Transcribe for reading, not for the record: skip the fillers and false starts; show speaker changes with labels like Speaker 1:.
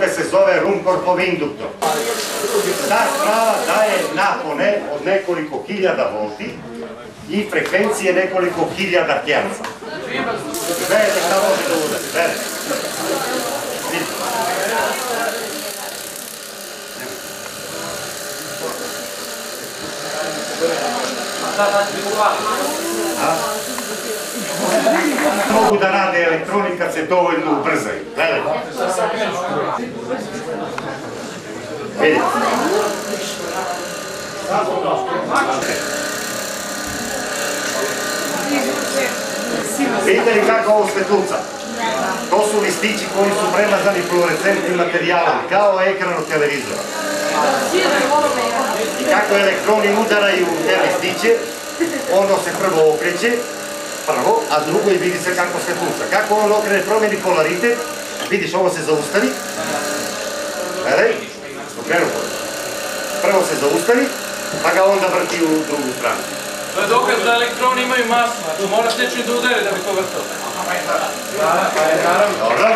Speaker 1: Toga se zove Ruhmkorffov induktor. Ta sprava daje napone od nekoliko hiljada volti i frekvencije nekoliko hiljada herca. Gledajte šta može da udari, gledajte. Mogu da rade elektroni kad se dovoljno ubrzaju. Gledajte. Vidite. Vidite li kako ovo svetluca? To su listići koji su premazani fluorescentnim materijalom, kao ekran od televizora. I kako elektroni udaraju u te listiće, ono se prvo okreće, a drugo i vidi se kako svetluca. Kako on okrene, promeni polaritet, vidiš ovo se zaustavi, gledaj, okrenu polaritet. Prvo se zaustavi, pa ga onda vrti u drugu stranu.
Speaker 2: To je dokaz da elektroni imaju masu, znači moraš nečim da udari da bi to vrtao.
Speaker 1: Dobro.